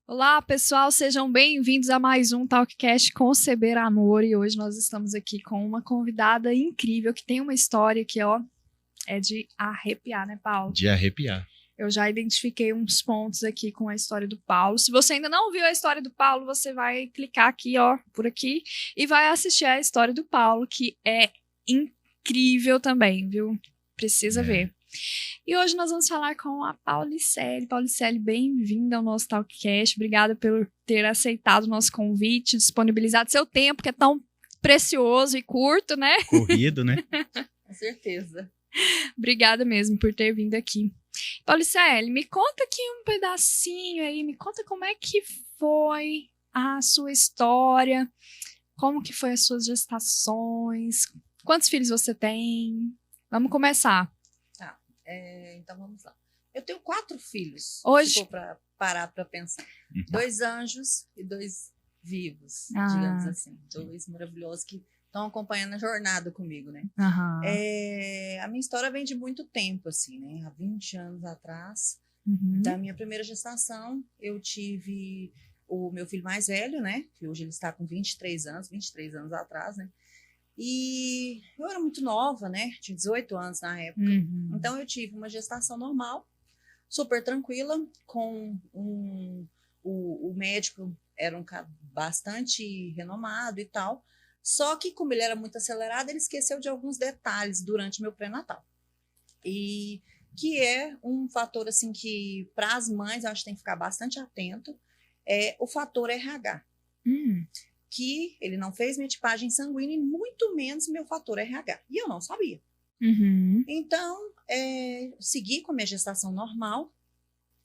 Olá, pessoal, sejam bem-vindos a mais um Talkcast Conceber Amor. E hoje nós estamos aqui com uma convidada incrível que tem uma história que, é de arrepiar, né, Paulo? De arrepiar. Eu já identifiquei uns pontos aqui com a história do Paulo. Se você ainda não viu a história do Paulo, você vai clicar aqui, por aqui, e vai assistir a história do Paulo, que é incrível também, viu? Precisa ver. E hoje nós vamos falar com a Paulicele. Paulicele, bem-vinda ao nosso Talkcast. Obrigada por ter aceitado o nosso convite, disponibilizado seu tempo, que é tão precioso e curto, né? Corrido, né? Com certeza. Obrigada mesmo por ter vindo aqui. Paulicele, me conta aqui um pedacinho aí, me conta como é que foi a sua história, como que foi as suas gestações, quantos filhos você tem? Vamos começar. Então vamos lá. Eu tenho 4 filhos. Hoje? Se for para parar para pensar. 2 anjos e 2 vivos, Ah. digamos assim. 2 maravilhosos que estão acompanhando a jornada comigo, né? Aham. A minha história vem de muito tempo, assim, né? Há 20 anos atrás, Uhum. da minha primeira gestação, eu tive o meu filho mais velho, né? Que hoje ele está com 23 anos atrás, né? E eu era muito nova, né? Tinha 18 anos na época. Uhum. Então, eu tive uma gestação normal, super tranquila, com o médico era um cara bastante renomado e tal. Só que, como ele era muito acelerado, ele esqueceu de alguns detalhes durante meu pré-natal. E que é um fator, assim, que para as mães, eu acho que tem que ficar bastante atento, é o fator RH. Que ele não fez minha tipagem sanguínea e muito menos meu fator RH. E eu não sabia. Uhum. Então, segui com a minha gestação normal.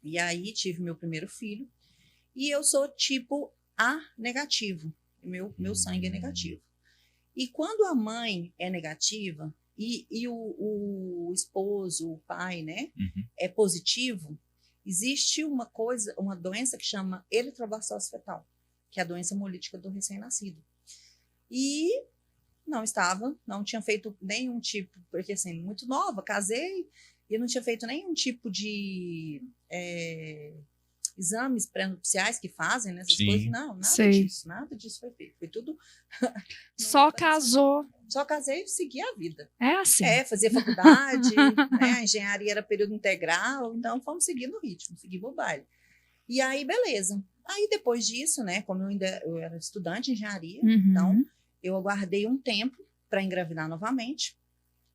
E aí, tive meu primeiro filho. E eu sou tipo A negativo. Meu sangue é negativo. E quando a mãe é negativa e o esposo, o pai, né, é positivo, existe uma doença que chama eritrobactose fetal, que é a doença hemolítica do recém-nascido. E não tinha feito nenhum tipo, porque assim, muito nova, casei e não tinha feito nenhum tipo de exames pré-nupciais que fazem, né, essas Sim. coisas, nada disso foi feito, foi tudo... Só casou. Só casei e segui a vida. É assim. Fazia faculdade, né, a engenharia era período integral, então fomos seguindo o ritmo, seguimos o baile. E aí, beleza. Aí, depois disso, né, como eu era estudante de engenharia, Uhum. então eu aguardei um tempo para engravidar novamente.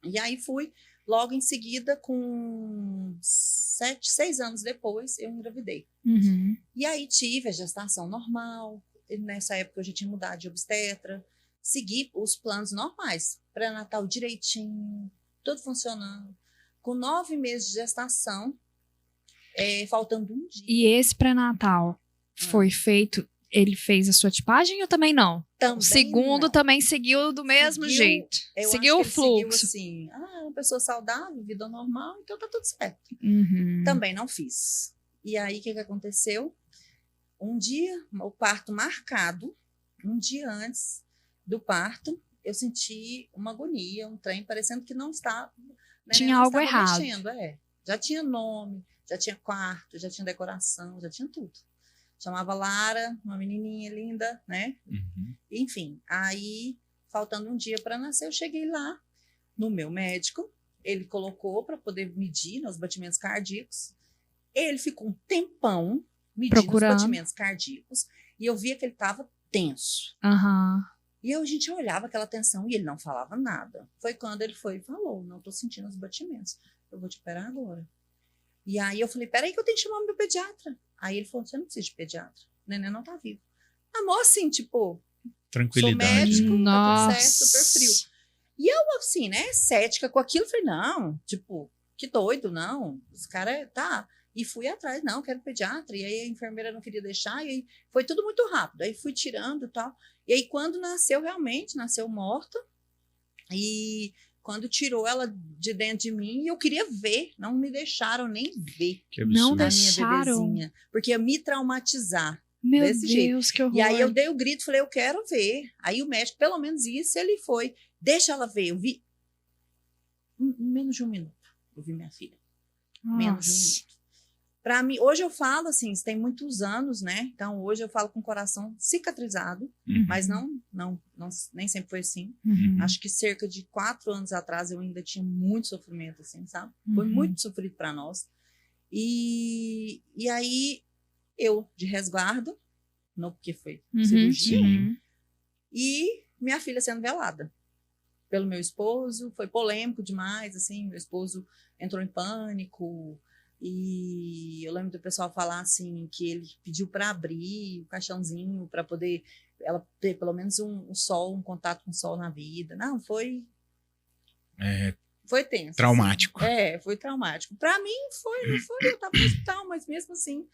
E aí fui, logo em seguida, com 6 anos depois, eu engravidei. Uhum. E aí tive a gestação normal. E nessa época eu já tinha mudado de obstetra. Segui os planos normais. Pré-natal direitinho, tudo funcionando. Com 9 meses de gestação, faltando um dia. E esse pré-natal foi feito, ele fez a sua tipagem ou também não? Também O segundo não. também seguiu do mesmo jeito. Eu Seguiu o acho que ele fluxo. seguiu assim, uma pessoa saudável, vida normal, então tá tudo certo. Uhum. Também não fiz. E aí, o que aconteceu? Um dia, o parto marcado, um dia antes do parto, eu senti uma agonia, um trem, parecendo que não estava... Né, Tinha não algo estava errado. mexendo, Já tinha nome, já tinha quarto, já tinha decoração, já tinha tudo. Chamava Lara, uma menininha linda, né? Enfim, aí, faltando um dia para nascer, eu cheguei lá no meu médico, ele colocou para poder medir, né, os batimentos cardíacos. Ele ficou um tempão medindo os batimentos cardíacos e eu via que ele estava tenso. Uhum. E a gente olhava aquela tensão e ele não falava nada. Foi quando ele foi e falou, não estou sentindo os batimentos, eu vou te operar agora. E aí eu falei, peraí que eu tenho que chamar o meu pediatra. Aí ele falou, você não precisa de pediatra, o neném não tá vivo. Amor, assim, tipo, tranquilidade. sou médico, Nossa. tá tudo certo, super frio. E eu, assim, né, cética com aquilo, falei, não, tipo, que doido, não, esse cara tá... E fui atrás, não, quero pediatra. E aí a enfermeira não queria deixar, e aí foi tudo muito rápido. Aí fui tirando e tal. E aí quando nasceu, realmente, nasceu morta. E quando tirou ela de dentro de mim, eu queria ver. Não me deixaram nem ver Que absurdo. Não a minha deixaram. bebezinha. Porque ia me traumatizar. Meu desse Deus, jeito. que horror. E aí eu dei o grito, falei, eu quero ver. Aí o médico, pelo menos isso, ele foi. Deixa ela ver. Eu vi em menos de um minuto. Eu vi minha filha. Menos de um Nossa. minuto. Para mim, hoje eu falo assim, isso tem muitos anos, né? Então, hoje eu falo com o coração cicatrizado, mas nem sempre foi assim. Acho que cerca de 4 anos atrás eu ainda tinha muito sofrimento, assim, sabe? Foi muito sofrido para nós. E aí, eu de resguardo, não porque foi cirurgia, e minha filha sendo velada pelo meu esposo. Foi polêmico demais, assim, meu esposo entrou em pânico. E eu lembro do pessoal falar assim que ele pediu para abrir o caixãozinho para poder ela ter pelo menos um sol, um contato com o sol na vida. Não, foi tenso. Traumático. Assim. Foi traumático. Para mim não foi, eu estava no hospital, mas mesmo assim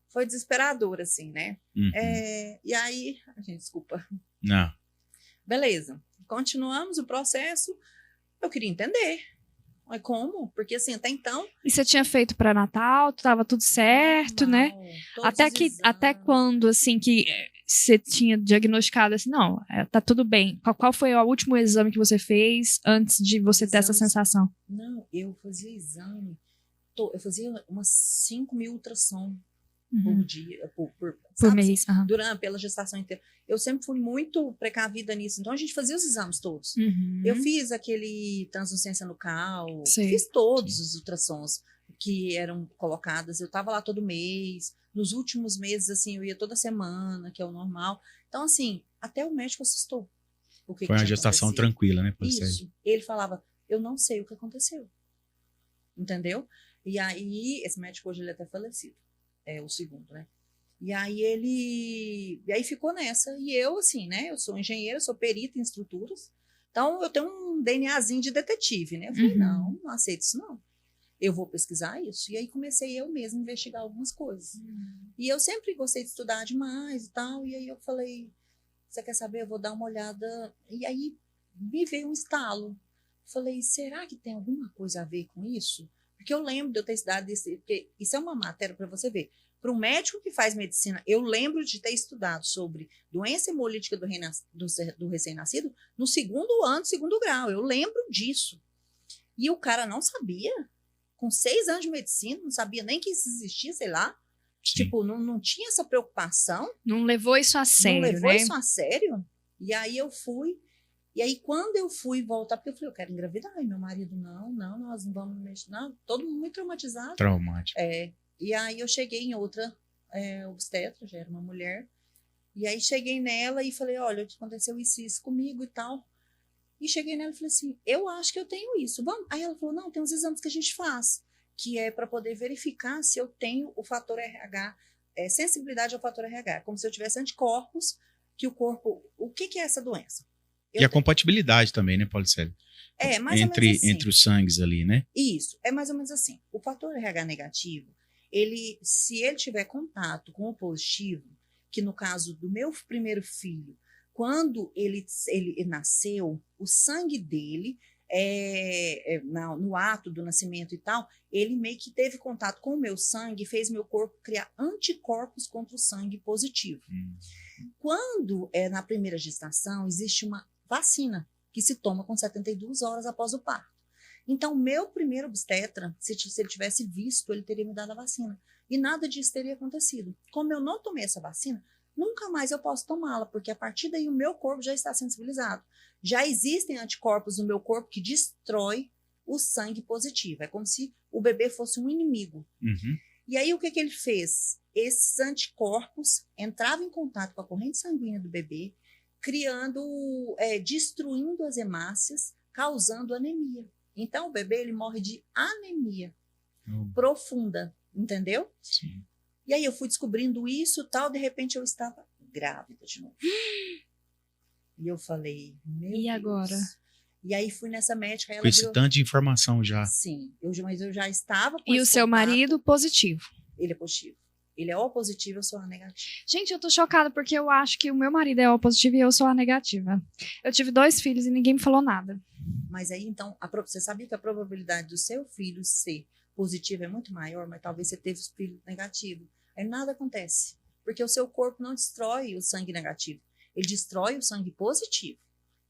foi desesperador, assim, né? E aí, gente, desculpa. Não. Beleza. Continuamos o processo. Eu queria entender. Mas como? Porque assim, até então... E você tinha feito pré-natal, tava tudo certo, normal, né? Até exames. quando, assim, que você tinha diagnosticado assim, não, tá tudo bem. Qual foi o último exame que você fez antes de você ter essa sensação? Não, eu fazia exame, eu fazia umas 5.000 ultrassom por dia, por mês. pela gestação inteira. Eu sempre fui muito precavida nisso, então a gente fazia os exames todos. Eu fiz aquele translucência nucal, fiz todos os ultrassons que eram colocados, eu estava lá todo mês, nos últimos meses, assim, eu ia toda semana, que é o normal. Então, assim, até o médico assustou. Foi uma gestação tranquila, né? Isso. Ele falava, eu não sei o que aconteceu. Entendeu? E aí, esse médico hoje ele é até falecido. É o segundo, né? E aí ficou nessa. E eu, assim, né? Eu sou engenheira, sou perita em estruturas. Então, eu tenho um DNAzinho de detetive, né? Eu falei, não aceito isso, não. Eu vou pesquisar isso. E aí comecei eu mesma a investigar algumas coisas. E eu sempre gostei de estudar demais e tal. E aí eu falei, você quer saber? Eu vou dar uma olhada. E aí me veio um estalo. Falei, será que tem alguma coisa a ver com isso? Porque eu lembro de eu ter estudado isso, porque isso é uma matéria para você ver. Para um médico que faz medicina, eu lembro de ter estudado sobre doença hemolítica do recém-nascido no 2º ano, 2º grau. Eu lembro disso. E o cara não sabia. Com 6 anos de medicina, não sabia nem que isso existia, sei lá. Sim. Tipo, não tinha essa preocupação. Não levou isso a sério, né? Não levou isso a sério. E aí eu fui. E aí, quando eu fui voltar, porque eu falei, eu quero engravidar. E meu marido, não, nós não vamos mexer. Não, todo mundo muito traumatizado. Traumático. E aí eu cheguei em outra obstetra, já era uma mulher. E aí cheguei nela e falei, olha, aconteceu isso comigo e tal. E cheguei nela e falei assim, eu acho que eu tenho isso. Vamos? Aí ela falou, não, tem uns exames que a gente faz, que é para poder verificar se eu tenho o fator RH, sensibilidade ao fator RH, como se eu tivesse anticorpos, que o corpo... O que é essa doença? E a compatibilidade também, né, Paulicélia? Mais ou menos assim. Entre os sangues ali, né? Isso, é mais ou menos assim. O fator RH negativo, se ele tiver contato com o positivo, que no caso do meu primeiro filho, quando ele nasceu, o sangue dele, no ato do nascimento e tal, ele meio que teve contato com o meu sangue e fez meu corpo criar anticorpos contra o sangue positivo. Quando na primeira gestação, existe uma vacina que se toma com 72 horas após o parto. Então, meu primeiro obstetra, se ele tivesse visto, ele teria me dado a vacina. E nada disso teria acontecido. Como eu não tomei essa vacina, nunca mais eu posso tomá-la, porque a partir daí o meu corpo já está sensibilizado. Já existem anticorpos no meu corpo que destrói o sangue positivo. É como se o bebê fosse um inimigo. E aí, o que ele fez? Esses anticorpos entravam em contato com a corrente sanguínea do bebê, destruindo as hemácias, causando anemia. Então, o bebê ele morre de anemia profunda, entendeu? Sim. E aí eu fui descobrindo isso e tal, de repente eu estava grávida de novo. E eu falei, meu Deus. Agora? E aí fui nessa médica. Ela com esse tanto de informação já. Sim, mas eu já estava com E o seu marido positivo? Ele é positivo. Ele é O positivo, eu sou A negativa. Gente, eu tô chocada porque eu acho que o meu marido é O positivo e eu sou A negativa. Eu tive 2 filhos e ninguém me falou nada. Mas aí, então, você sabia que a probabilidade do seu filho ser positivo é muito maior, mas talvez você teve filho negativo. Aí nada acontece, porque o seu corpo não destrói o sangue negativo, ele destrói o sangue positivo.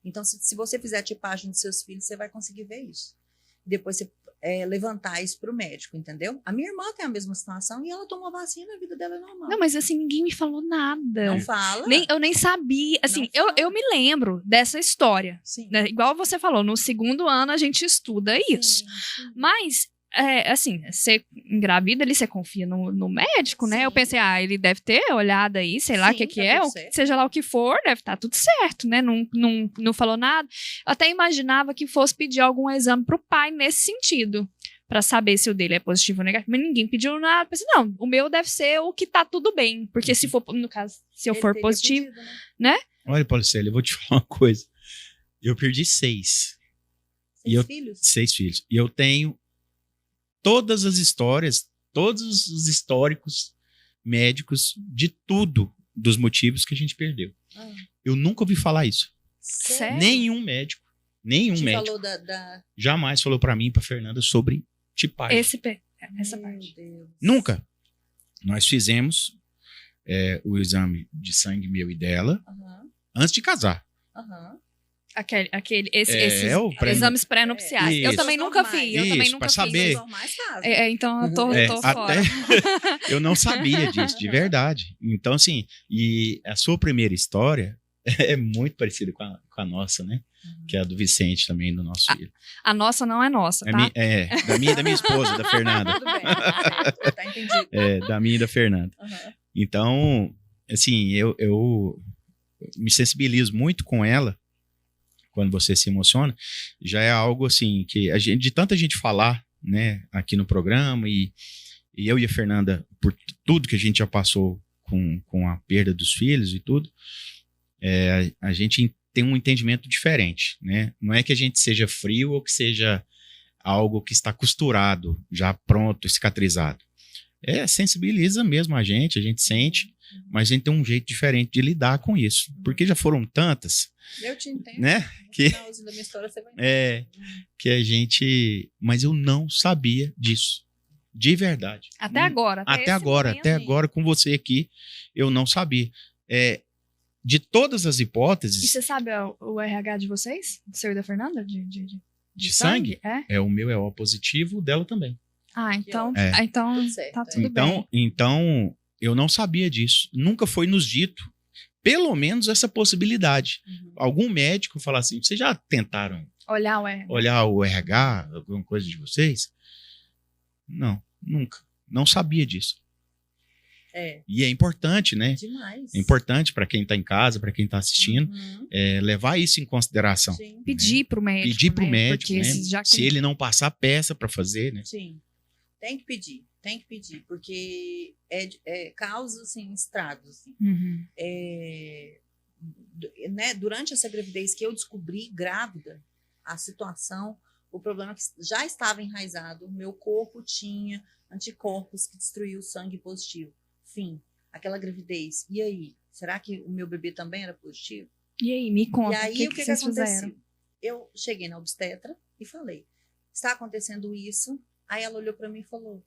Então, se você fizer a tipagem dos seus filhos, você vai conseguir ver isso. Depois, levantar isso pro médico, entendeu? A minha irmã tem a mesma situação e ela tomou vacina, a vida dela é normal. Não, mas assim, ninguém me falou nada. Não fala. Eu nem sabia. Assim, Não fala. eu me lembro dessa história. Sim. Né? Igual você falou, no 2º ano a gente estuda isso. Sim, sim. Mas, assim, você engravida ali, você confia no médico, né? Sim. Eu pensei, ele deve ter olhado aí, sei lá o Sim, que tá é, tudo ou certo. seja lá o que for, deve estar tudo certo, né? Não falou nada. Eu até imaginava que fosse pedir algum exame pro pai nesse sentido, pra saber se o dele é positivo ou negativo. Mas ninguém pediu nada. Pensei, não, o meu deve ser o que tá tudo bem. Porque se for, no caso, se eu Ele for teria positivo, pedido, né? Olha, Paulicélia, eu vou te falar uma coisa. Eu perdi 6 Filhos? filhos. E eu tenho todas as histórias, todos os históricos médicos de tudo dos motivos que a gente perdeu. Ah, Eu nunca ouvi falar isso. Sério? Nenhum médico falou da... jamais falou pra mim e pra Fernanda sobre tipagem. Essa Meu parte. Deus. Nunca. Nós fizemos o exame de sangue meu e dela Aham, antes de casar. aham. Esses o pré- exames pré-nupciais. Eu Isso. também nunca fiz. Eu também Isso, nunca pra fiz. saber. Os normais fazem. Então eu tô fora. Até eu não sabia disso, de verdade. Então, assim, e a sua primeira história é muito parecida com a nossa, né? Que é a do Vicente também, do nosso filho. A nossa não é nossa, tá? Da minha esposa, da Fernanda. Tudo bem, tá entendido. Da minha e da Fernanda. Aham. Então, assim, eu me sensibilizo muito com ela quando você se emociona. Já é algo assim que de tanta gente falar, né, aqui no programa e eu e a Fernanda, por tudo que a gente já passou com a perda dos filhos e tudo, a gente tem um entendimento diferente, né? Não é que a gente seja frio ou que seja algo que está costurado, já pronto, cicatrizado. Sensibiliza mesmo a gente sente, mas a gente tem um jeito diferente de lidar com isso, porque já foram tantas, Eu te entendo. né? No Que, finalzinho da minha história você vai entender. que a gente... Mas eu não sabia disso, de verdade. Até agora. Até esse agora, momento. até agora com você aqui, eu não sabia. De todas as E hipóteses você sabe o RH de vocês? Do seu e da Fernanda? de sangue, É? o meu é O positivo, o dela também. Então, É. então Tudo certo, tá é. tudo bem. Então, eu não sabia disso. Nunca foi nos dito, pelo menos, essa possibilidade. Uhum. Algum médico falar assim, vocês já tentaram Olhar o RH. olhar o RH, alguma coisa de vocês? Não, nunca. Não sabia disso. E é importante, né? Demais. É importante para quem está em casa, para quem está assistindo, Uhum. levar isso em consideração. Sim. Pedir pro médico. Pedir pro né? médico, Porque né? já que Se ele não passar, peça para fazer, né? Sim. Tem que pedir, porque causa, assim, estragos, assim. Uhum. Né, durante essa gravidez que eu descobri grávida, a situação, o problema que já estava enraizado, meu corpo tinha anticorpos que destruíam o sangue positivo. Fim, aquela gravidez. E aí, será que o meu bebê também era positivo? E aí, me conta. E aí, o que que vocês aconteceu? fizeram? Eu cheguei na obstetra e falei, está acontecendo isso? Aí ela olhou para mim e falou,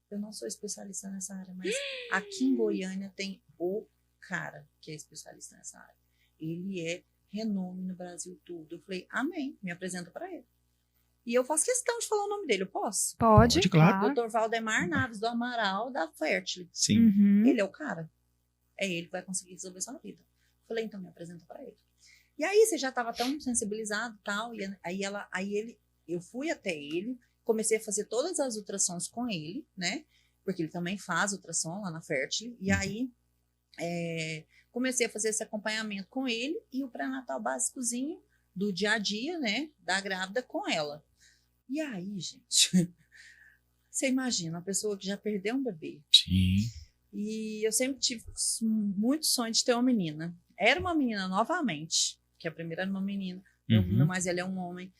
eu não sou especialista nessa área, mas aqui em Goiânia tem o cara que é especialista nessa área. Ele é renome no Brasil todo. Eu falei, amém, me apresenta para ele. E eu faço questão de falar o nome dele, eu posso? Pode, Pode, claro. claro. Dr. Valdemar Naves, do Amaral, da Fértil. Sim. Uhum. Ele é o cara. É ele que vai conseguir resolver sua vida. Eu falei, então me apresenta para ele. E aí você já estava tão sensibilizado e tal, e aí eu fui até ele, comecei a fazer todas as ultrassons com ele, né? Porque ele também faz ultrassom lá na Fértil. E aí comecei a fazer esse acompanhamento com ele e o pré-natal básicozinho do dia a dia, né? Da grávida com ela. E aí, gente, você imagina, uma pessoa que já perdeu um bebê. Sim. E eu sempre tive muito sonho de ter uma menina. Era uma menina novamente, que a primeira era uma menina, meu mais velho é um homem.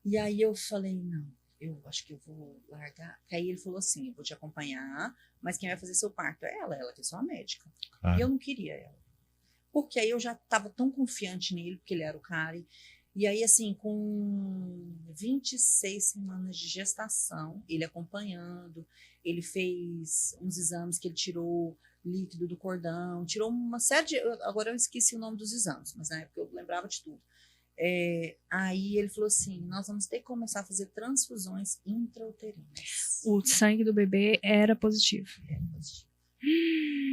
E aí eu falei, não, eu acho que eu vou largar. Aí ele falou assim, eu vou te acompanhar, mas quem vai fazer seu parto é ela que é sua médica. Claro. E eu não queria ela. Porque aí eu já estava tão confiante nele, porque ele era o cara. E aí, assim, com 26 semanas de gestação, ele acompanhando, ele fez uns exames que ele tirou líquido do cordão, tirou uma série de... Agora eu esqueci o nome dos exames, mas na época eu lembrava de tudo. Aí ele falou assim, nós vamos ter que começar a fazer transfusões intrauterinas. O sangue do bebê era positivo. Era positivo.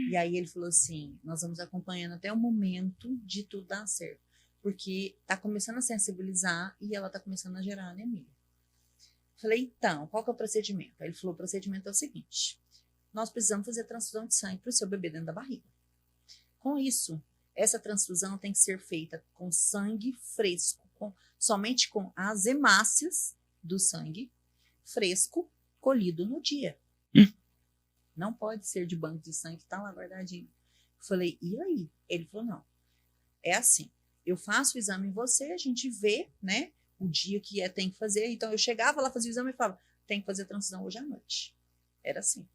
E aí ele falou assim, nós vamos acompanhando até o momento de tudo dar certo. Porque tá começando a sensibilizar e ela tá começando a gerar anemia. Falei, então, qual que é o procedimento? Aí ele falou, o procedimento é o seguinte, nós precisamos fazer transfusão de sangue para o seu bebê dentro da barriga. Com isso, essa transfusão tem que ser feita com sangue fresco, somente com as hemácias do sangue fresco colhido no dia. Não pode ser de banco de sangue que tá lá guardadinho. Falei, e aí? Ele falou, não, é assim, eu faço o exame em você, a gente vê, né, o dia que tem que fazer. Então eu chegava lá, fazia o exame e falava, tem que fazer transfusão hoje à noite. Era assim.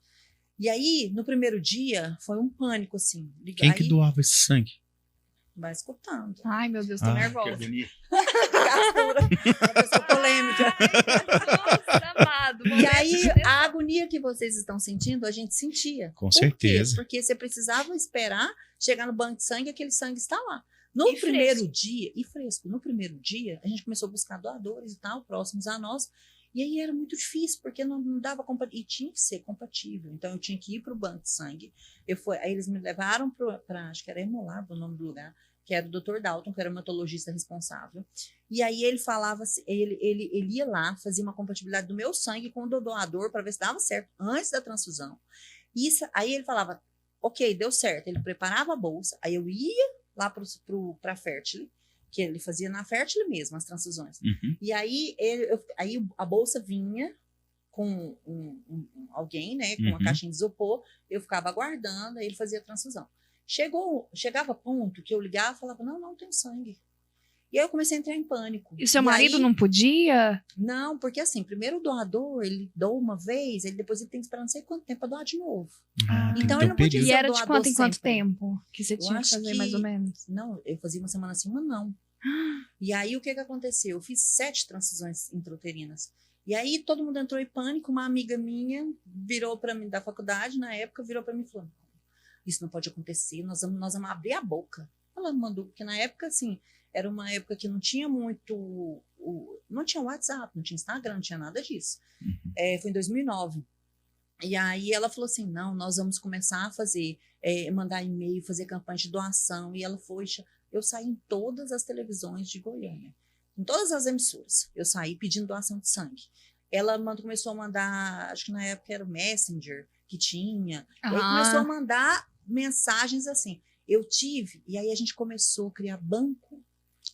E aí, no primeiro dia, foi um pânico, assim. Quem que doava esse sangue? Vai escutando. Ai, meu Deus, tô nervosa. Que agonia. Gastura, uma pessoa polêmica. Nossa, amado. E aí, a agonia que vocês estão sentindo, a gente sentia. Com Por certeza. quê? Porque você precisava esperar chegar no banco de sangue e aquele sangue está lá. No E primeiro fresco. dia, e fresco, no primeiro dia, a gente começou a buscar doadores e tal, próximos a nós. E aí era muito difícil, porque não dava e tinha que ser compatível. Então eu tinha que ir para o banco de sangue. Aí eles me levaram para, acho que era Hemolab o nome do lugar, que era o Dr. Dalton, que era o hematologista responsável. E aí ele falava, ele ia lá, fazia uma compatibilidade do meu sangue com o do doador para ver se dava certo antes da transfusão. Aí ele falava, ok, deu certo. Ele preparava a bolsa, aí eu ia lá para a Fertile, que ele fazia na Fertile mesmo, as transfusões. Uhum. E aí, aí a bolsa vinha com alguém, né, com uma caixinha de isopor, eu ficava aguardando, aí ele fazia a transfusão. Chegava ponto que eu ligava e falava, não tem sangue. E aí eu comecei a entrar em pânico. E o seu marido não podia? Não, porque assim, primeiro o doador, ele doa uma vez, depois ele tem que esperar não sei quanto tempo para doar de novo. Tem Então que ter ele não podia período. E era de doador quanto em quanto sempre. tempo que você tinha que acho fazer, que- mais ou menos? Não, eu fazia uma semana sim, uma não. E aí o que aconteceu? Eu fiz 7 transfusões intrauterinas. E aí todo mundo entrou em pânico. Uma amiga minha virou para mim da faculdade, na época, virou para mim e falou: isso não pode acontecer, nós vamos abrir a boca. Ela mandou, porque na época, assim, era uma época que não tinha muito. Não tinha WhatsApp, não tinha Instagram, não tinha nada disso. Foi em 2009. E aí ela falou assim: não, nós vamos começar a fazer, mandar e-mail, fazer campanha de doação. E ela foi. Eu saí em todas as televisões de Goiânia, em todas as emissoras. Eu saí pedindo doação de sangue. Ela começou a mandar, acho que na época era o Messenger que tinha. E aí começou a mandar mensagens assim. Eu tive, e aí a gente começou a criar banco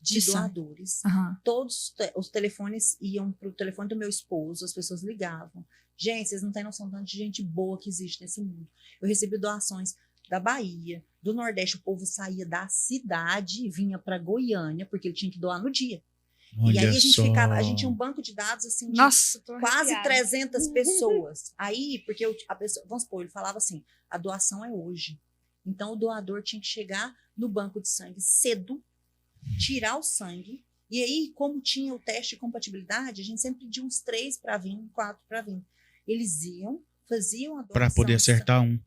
de doadores. Todos os telefones iam para o telefone do meu esposo, as pessoas ligavam. Gente, vocês não têm noção tanto de gente boa que existe nesse mundo. Eu recebi doações da Bahia, do Nordeste. O povo saía da cidade e vinha para Goiânia, porque ele tinha que doar no dia. Olha E aí a gente só. ficava, a gente tinha um banco de dados assim de Nossa, tô quase arrepiada. 300 pessoas. Aí, porque a pessoa, vamos supor, ele falava assim, a doação é hoje. Então o doador tinha que chegar no banco de sangue cedo, tirar o sangue. E aí, como tinha o teste de compatibilidade, a gente sempre pedia uns 3 para vir, 4 para vir. Eles iam, faziam a doação. Para poder acertar um.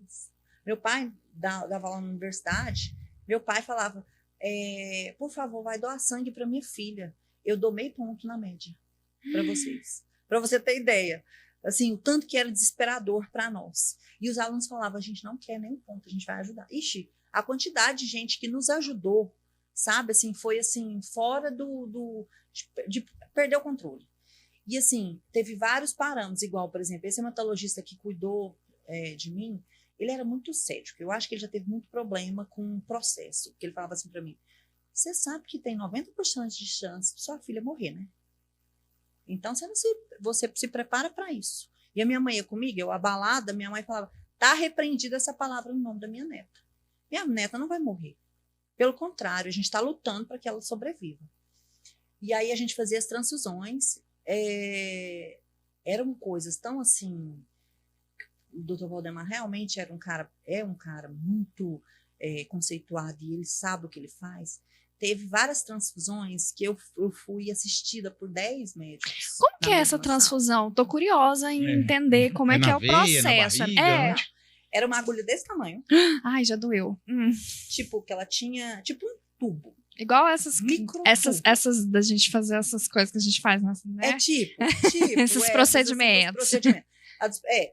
Meu pai dava lá na universidade, meu pai falava, por favor, vai doar sangue para minha filha. Eu dou meio ponto na média para vocês. Para você ter ideia. Assim, o tanto que era desesperador para nós. E os alunos falavam, a gente não quer nem um ponto, a gente vai ajudar. Ixi, a quantidade de gente que nos ajudou, sabe, assim, foi assim, fora de perder o controle. E assim, teve vários parâmetros, igual, por exemplo, esse hematologista que cuidou de mim, ele era muito cético. Eu acho que ele já teve muito problema com o processo. Porque ele falava assim para mim, você sabe que tem 90% de chance de sua filha morrer, né? Então, você se prepara para isso. E a minha mãe ia comigo, eu abalada, minha mãe falava, tá repreendida essa palavra no nome da minha neta. Minha neta não vai morrer. Pelo contrário, a gente está lutando para que ela sobreviva. E aí a gente fazia as transfusões. Eram coisas tão assim... O Dr. Valdemar realmente é um cara muito conceituado e ele sabe o que ele faz. Teve várias transfusões que eu fui assistida por 10 médicos. Como que é essa transfusão? Tô curiosa em entender como é que é o processo. Era uma agulha desse tamanho. Ai, já doeu. Tipo, que ela tinha... Tipo um tubo. Igual essas Microtubo. essas da gente fazer essas coisas que a gente faz, né? É tipo Esses essas, procedimentos. esses procedimentos.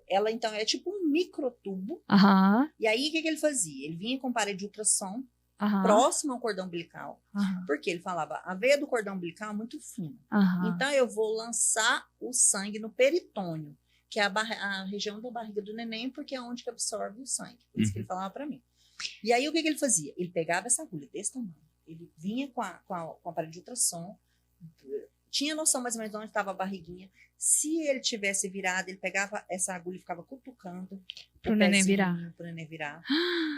Ela então é tipo um microtubo. Aham, E aí, o que ele fazia? Ele vinha com parede de ultrassom aham, próximo ao cordão umbilical. aham, Porque ele falava, a veia do cordão umbilical é muito fina. aham. Então, eu vou lançar o sangue no peritônio, que é a região da barriga do neném, porque é onde que absorve o sangue. Por isso que ele falava para mim. E aí, o que ele fazia? Ele pegava essa agulha desse tamanho. Ele vinha com a parede de ultrassom, tinha noção mais ou menos de onde estava a barriguinha. Se ele tivesse virado, ele pegava essa agulha e ficava cutucando Pro neném virar. Pro neném virar,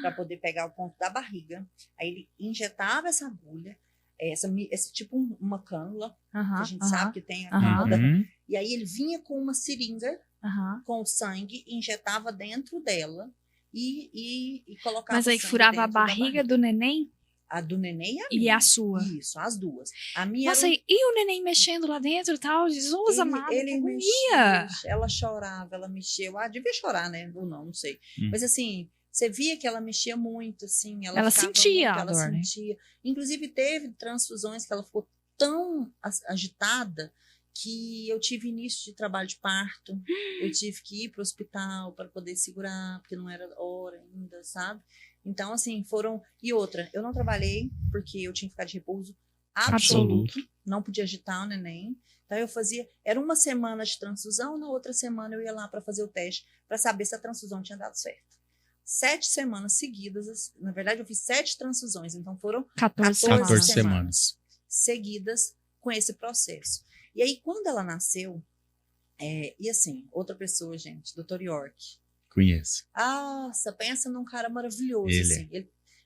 para poder pegar o ponto da barriga. Aí ele injetava essa agulha, esse tipo uma cânula, que Aham, a gente aham, sabe que tem a aham. cânula. E aí ele vinha com uma seringa aham. com o sangue, injetava dentro dela e colocava Mas aí o sangue furava a dentro da barriga do neném A do neném e a e minha. a sua. Isso, as duas. A minha Nossa, era e o neném mexendo lá dentro e tal? Jesus amado, que ele agonia. mexia, ela chorava, ela mexeu. Devia chorar, né? Ou não sei. Hum. Mas assim, você via que ela mexia muito, assim. Ela ficava sentia muito, a ela dor, né? sentia. Inclusive, teve transfusões que ela ficou tão agitada que eu tive início de trabalho de parto. Eu tive que ir para o hospital para poder segurar, porque não era hora ainda, sabe? Então, assim, foram... E outra, eu não trabalhei porque eu tinha que ficar de repouso absoluto. Não podia agitar o neném. Então, eu fazia... Era uma semana de transfusão, na outra semana eu ia lá para fazer o teste, para saber se a transfusão tinha dado certo. 7 semanas seguidas, na verdade, eu fiz 7 transfusões, então foram 14 14 semanas. semanas seguidas com esse processo. E aí, quando ela nasceu, e assim, outra pessoa, gente, Dr. York. Conheço. Nossa, pensa num cara maravilhoso. Ele assim.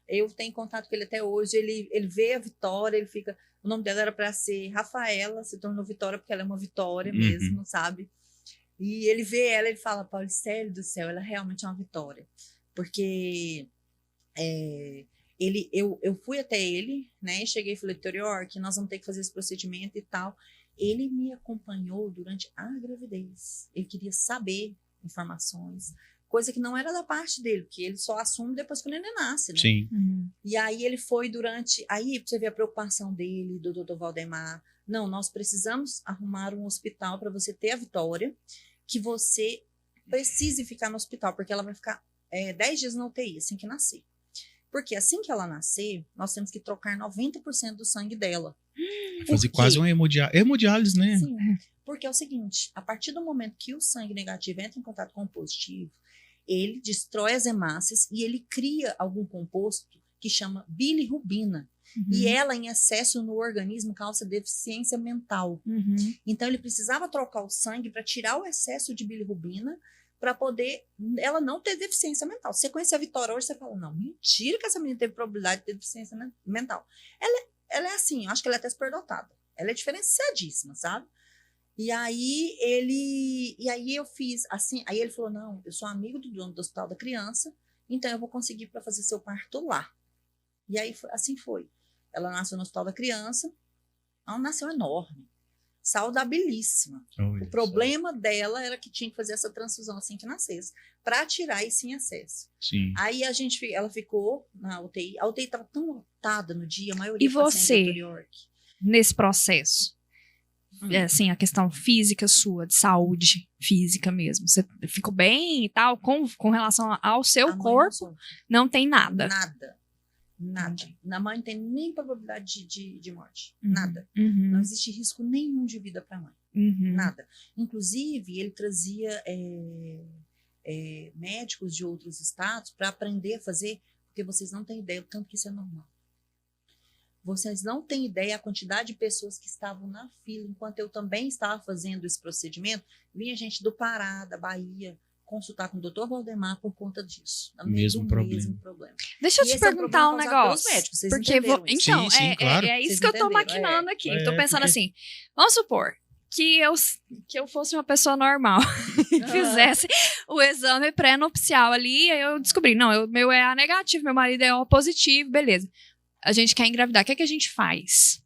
Eu tenho contato com ele até hoje. Ele vê a Vitória, ele fica. O nome dela era para ser Rafaela, se tornou Vitória porque ela é uma Vitória mesmo, sabe? E ele vê ela, ele fala: Paulicélio do céu, ela realmente é uma Vitória. Porque eu fui até ele, né? Cheguei e falei: Dr. York, nós vamos ter que fazer esse procedimento e tal. Ele me acompanhou durante a gravidez. Ele queria saber informações, coisa que não era da parte dele, porque ele só assume depois que o neném nasce, né? Sim. E aí ele foi durante... Aí você vê a preocupação dele, do Dr. Valdemar. Não, nós precisamos arrumar um hospital para você ter a Vitória, que você precise ficar no hospital, porque ela vai ficar 10 dias na UTI, assim que nascer. Porque assim que ela nascer, nós temos que trocar 90% do sangue dela. Fazer quase uma hemodiálise, né? Sim, porque é o seguinte, a partir do momento que o sangue negativo entra em contato com o positivo, ele destrói as hemácias e ele cria algum composto que chama bilirrubina. E ela, em excesso no organismo, causa deficiência mental. Então, ele precisava trocar o sangue para tirar o excesso de bilirrubina para poder ela não ter deficiência mental. Se você conhece a Vitória hoje, você fala, não, mentira que essa menina teve probabilidade de ter deficiência mental. Ela é assim, eu acho que ela é até superdotada. Ela é diferenciadíssima, sabe? E aí eu fiz assim, aí ele falou, não, eu sou amigo do dono do Hospital da Criança, então eu vou conseguir para fazer seu parto lá. E aí assim foi. Ela nasceu no Hospital da Criança, ela nasceu enorme, saudabilíssima. O problema dela era que tinha que fazer essa transfusão assim que nascesse, para tirar isso em excesso. Sim. Aí ela ficou na UTI. A UTI estava tão lotada no dia, a maioria E você, nesse processo, assim, a questão física sua, de saúde física mesmo, você ficou bem e tal, com relação ao seu corpo, não tem nada? Nada. Na mãe não tem nem probabilidade de morte. Nada. Não existe risco nenhum de vida para a mãe. Nada. Inclusive, ele trazia médicos de outros estados para aprender a fazer, porque vocês não têm ideia do tanto que isso é normal. Vocês não têm ideia a quantidade de pessoas que estavam na fila, enquanto eu também estava fazendo esse procedimento, vinha gente do Pará, da Bahia, consultar com o Dr. Valdemar por conta disso. Mesmo problema. Deixa eu te perguntar um negócio. Porque então, sim, claro. É isso que eu tô maquinando aqui. Tô pensando assim, vamos supor que eu fosse uma pessoa normal e fizesse o exame pré-nupcial ali, e aí eu descobri, não, o meu é A negativo, meu marido é O positivo, beleza. A gente quer engravidar, o que é que a gente faz?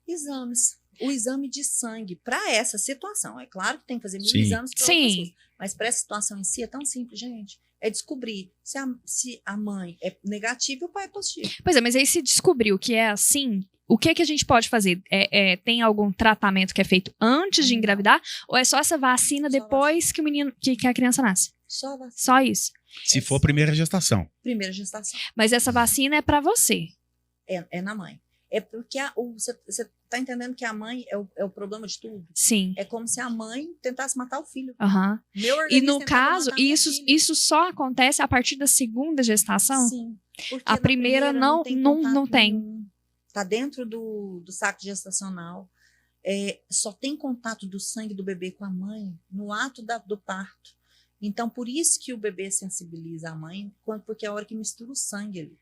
Exames. O exame de sangue para essa situação. É claro que tem que fazer 1000 exames para outras coisas, mas para essa situação em si é tão simples, gente. é descobrir se a mãe é negativa e o pai é positivo. Pois é, mas aí se descobriu que é assim, o que que a gente pode fazer? Tem algum tratamento que é feito antes de Não. engravidar? Ou é só essa vacina Só depois que o menino, que a criança nasce? Só a vacina. Só isso. Se for primeira gestação. Primeira gestação. Mas essa vacina é pra você. É na mãe. É porque você tá entendendo que a mãe é o problema de tudo? Sim. É como se a mãe tentasse matar o filho. Aham. Meu E organismo no tentava caso, matar minha isso, filha. isso só acontece a partir da segunda gestação? Sim. Porque A na primeira não contato tem. nenhum. Tá dentro do saco gestacional. Só tem contato do sangue do bebê com a mãe no ato do parto. Então, por isso que o bebê sensibiliza a mãe, porque é a hora que mistura o sangue ali.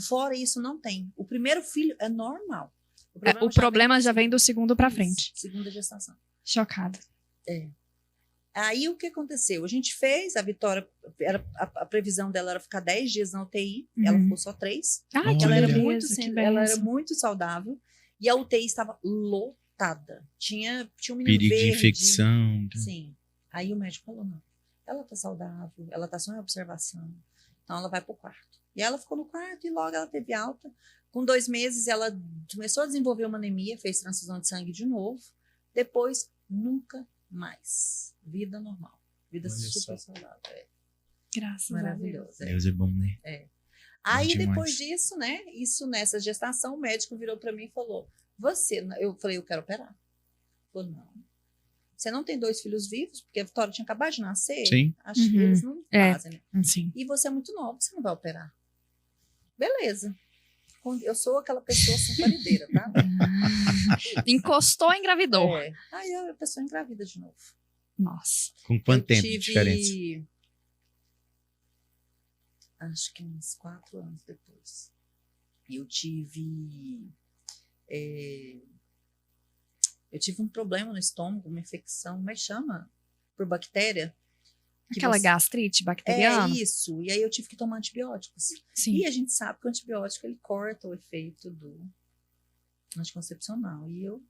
Fora isso, não tem. O primeiro filho é normal. O problema já vem do segundo pra frente. Segunda gestação. Chocada. Aí, o que aconteceu? A gente fez, a Vitória, a previsão dela era ficar 10 dias na UTI, ela ficou só 3. Ai, que Olha. beleza, que Ela era beleza. muito saudável. E a UTI estava lotada. Tinha um menino Perigo de verde. infecção. Sim. Aí o médico falou, não, ela tá saudável, ela tá só em observação, então ela vai pro quarto. E ela ficou no quarto e logo ela teve alta. Com 2 meses ela começou a desenvolver uma anemia, fez transfusão de sangue de novo. Depois, nunca mais. Vida normal. Vida Olha super só. saudável. Graças a Deus. Maravilhosa. Deus é bom, né? Aí, demais. depois disso, né? Isso nessa gestação, o médico virou para mim e falou: eu falei, eu quero operar. Ele falou, não. Você não tem 2 filhos vivos, porque a Vitória tinha acabado de nascer. Sim. Acho que Uhum. eles não fazem, né? Sim. E você é muito nova, você não vai operar. Beleza. Eu sou aquela pessoa sem parideira, tá? Encostou, engravidou. Aí a pessoa engravida de novo. Nossa. Com quanto Eu tempo de diferença? Acho que uns 4 anos depois. Eu tive um problema no estômago, uma infecção, como é que chama? Por bactéria. Que Aquela gastrite bacteriana? Isso. E aí eu tive que tomar antibióticos. Sim. E a gente sabe que o antibiótico ele corta o efeito do anticoncepcional. E eu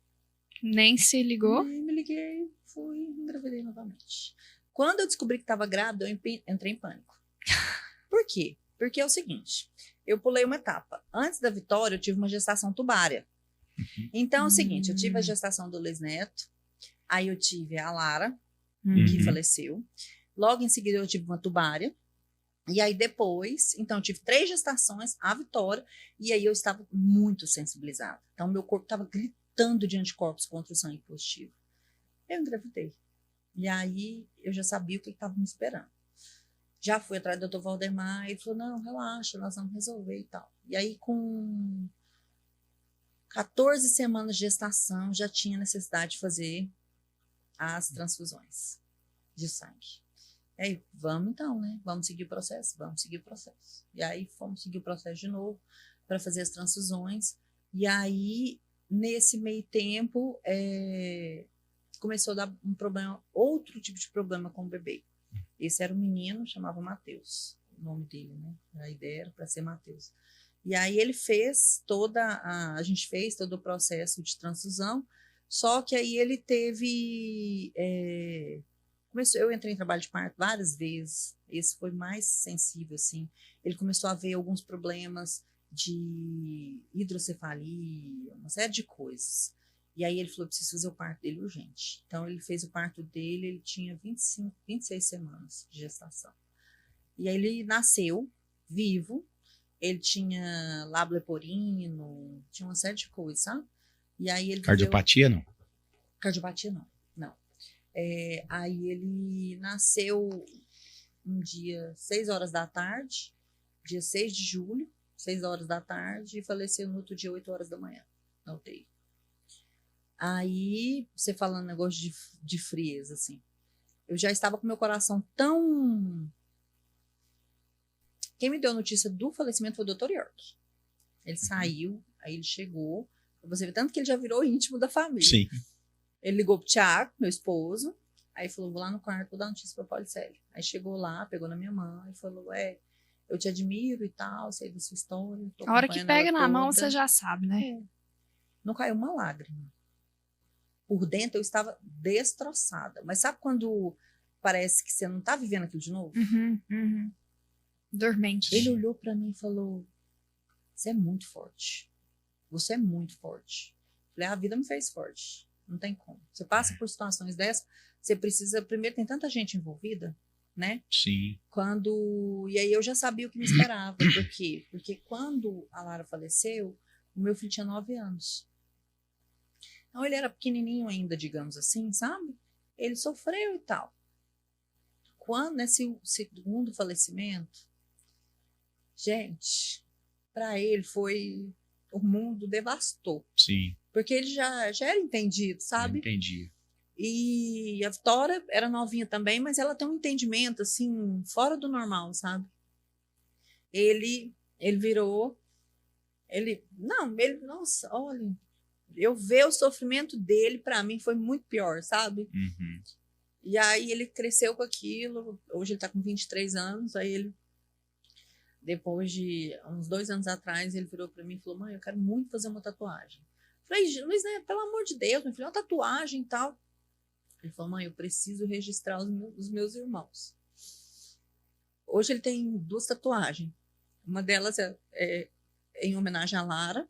Nem se ligou? nem me liguei, fui, engravidei novamente. Quando eu descobri que estava grávida, eu entrei em pânico. Por quê? Porque é o seguinte, eu pulei uma etapa. Antes da Vitória, eu tive uma gestação tubária. Então, é o seguinte, eu tive a gestação do Luiz Neto, aí eu tive a Lara, que Uhum. faleceu. Logo em seguida, eu tive uma tubária. E aí, depois, então, eu tive 3 gestações, a Vitória, e aí eu estava muito sensibilizada. Então, meu corpo estava gritando de anticorpos contra o sangue positivo. Eu engravidei. E aí, eu já sabia o que estava me esperando. Já fui atrás do Dr. Valdemar, ele falou, não, relaxa, nós vamos resolver e tal. E aí, com 14 semanas de gestação, já tinha necessidade de fazer as transfusões de sangue. E aí, vamos então, né? Vamos seguir o processo? Vamos seguir o processo. E aí, fomos seguir o processo de novo para fazer as transfusões. E aí, nesse meio tempo, começou a dar um problema, outro tipo de problema com o bebê. Esse era um menino, chamava Matheus, o nome dele, né? A ideia era para ser Matheus. E aí ele fez a gente fez todo o processo de transfusão, só que aí ele teve, eu entrei em trabalho de parto várias vezes, esse foi mais sensível, assim, ele começou a ver alguns problemas de hidrocefalia, uma série de coisas. E aí ele falou, eu preciso fazer o parto dele urgente. Então ele fez o parto dele, ele tinha 26 semanas de gestação. E aí ele nasceu vivo, ele tinha lábio leporino, tinha uma série de coisas, sabe? E aí ele Cardiopatia, não? Cardiopatia não. Aí ele nasceu um dia, 6 horas da tarde, dia 6 de julho, 6 horas da tarde, e faleceu no outro dia, 8 horas da manhã, na UTI. Aí, você falando negócio de frieza, assim, eu já estava com meu coração tão... Quem me deu a notícia do falecimento foi o Dr. York. Ele saiu, aí ele chegou, pra você ver, tanto que ele já virou íntimo da família. Sim. Ele ligou pro Thiago, meu esposo, aí falou, vou lá no quarto, vou dar notícia pra Paulicélia. Aí chegou lá, pegou na minha mão e falou, eu te admiro e tal, sei da sua história. A hora que pega na mão, você já sabe, né? Não caiu uma lágrima. Por dentro eu estava destroçada. Mas sabe quando parece que você não tá vivendo aquilo de novo. Dormente. Ele olhou pra mim e falou, você é muito forte. Você é muito forte. Falei, a vida me fez forte. Não tem como. Você passa por situações dessas, você precisa... Primeiro, tem tanta gente envolvida, né? Sim. E aí eu já sabia o que me esperava. Por quê? Porque quando a Lara faleceu, o meu filho tinha 9 anos. Então ele era pequenininho ainda, digamos assim, sabe? Ele sofreu e tal. Quando, nesse segundo falecimento, gente, para ele foi... O mundo devastou. Sim. Porque ele já era entendido, sabe? Entendi. E a Vitória era novinha também, mas ela tem um entendimento, assim, fora do normal, sabe? Ele virou... Nossa, olha... Eu ver o sofrimento dele, para mim, foi muito pior, sabe? Uhum. E aí ele cresceu com aquilo. Hoje ele tá com 23 anos. Aí ele, depois de uns 2 anos atrás, ele virou para mim e falou, mãe, eu quero muito fazer uma tatuagem. Eu falei, Luiz, né, pelo amor de Deus, meu filho, uma tatuagem e tal. Ele falou, mãe, eu preciso registrar os meus irmãos. Hoje ele tem 2 tatuagens. Uma delas é em homenagem à Lara.